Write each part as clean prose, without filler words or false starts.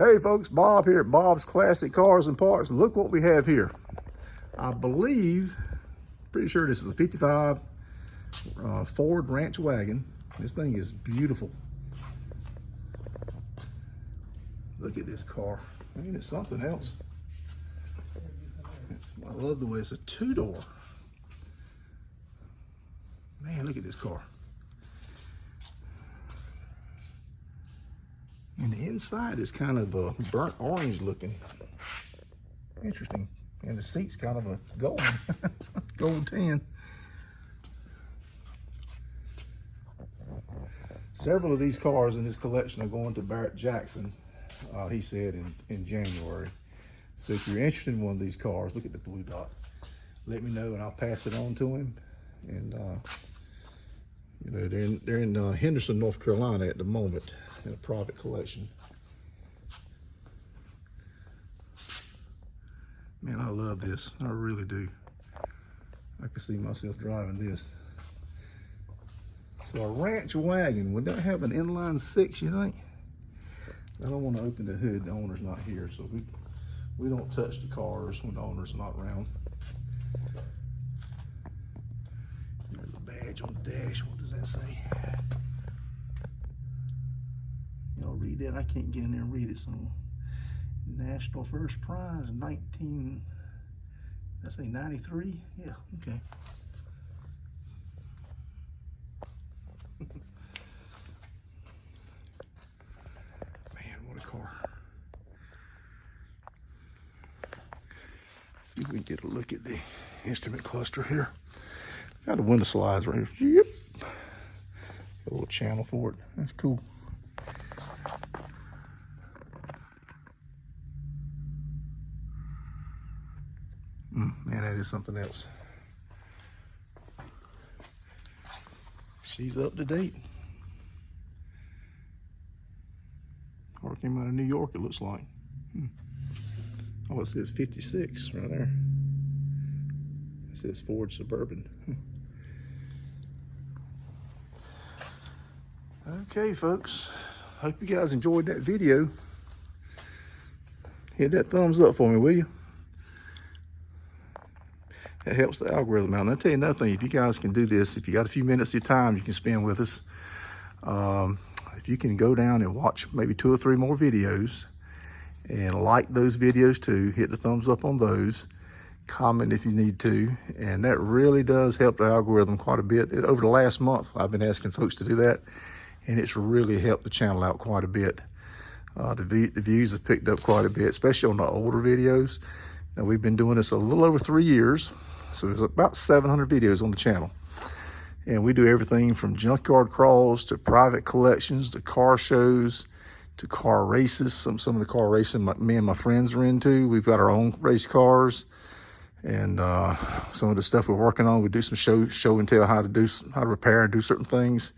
Hey folks, Bob here at Bob's Classic Cars and Parts. Look what we have here. I believe, pretty sure this is a 55 Ford Ranch Wagon. This thing is beautiful. Look at this car. I mean, it's something else. I love the way it's a two-door. Man, look at this car. And the inside is kind of a burnt orange looking. Interesting. And the seat's kind of a gold, gold tan. Several of these cars in this collection are going to Barrett Jackson, he said in January. So if you're interested in one of these cars, look at the blue dot. Let me know and I'll pass it on to him. And you know, they're in Henderson, North Carolina at the moment in a private collection. Man, I love this. I really do. I can see myself driving this. So a ranch wagon, would that have an inline six, you think? I don't want to open the hood, the owner's not here, so we don't touch the cars when the owner's not around. There's a badge on the dash. What does that say? Y'all read that? I can't get in there and read it. So, National First Prize 19, I say 93? Yeah, okay. Man, what a car. See if we can get a look at the instrument cluster here. Got the window slides right here. Yep. Got a little channel for it. That's cool. Man, that is something else. She's up to date. Car came out of New York, it looks like. Oh, it says 56 right there. It says Ford Suburban. Okay, folks. Hope you guys enjoyed that video. Hit that thumbs up for me, will you? That helps the algorithm out. And I'll tell you another thing, if you guys can do this, if you got a few minutes of your time you can spend with us, if you can go down and watch maybe 2 or 3 more videos and like those videos too, hit the thumbs up on those, comment if you need to, and that really does help the algorithm quite a bit. Over the last month, I've been asking folks to do that, and it's really helped the channel out quite a bit. The views have picked up quite a bit, especially on the older videos. Now, we've been doing this a little over 3 years, so there's about 700 videos on the channel. And we do everything from junkyard crawls to private collections to car shows to car races. Some of the car racing me and my friends are into. We've got our own race cars, and some of the stuff we're working on, we do some show and tell how to repair and do certain things.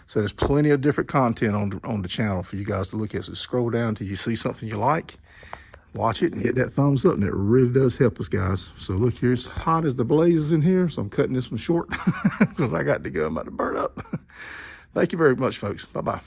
So there's plenty of different content on the channel for you guys to look at. So scroll down till you see something you like. Watch it and hit that thumbs up, and it really does help us, guys. So look, here, it's hot as the blazes in here, so I'm cutting this one short because I got to go. I'm about to burn up. Thank you very much, folks. Bye-bye.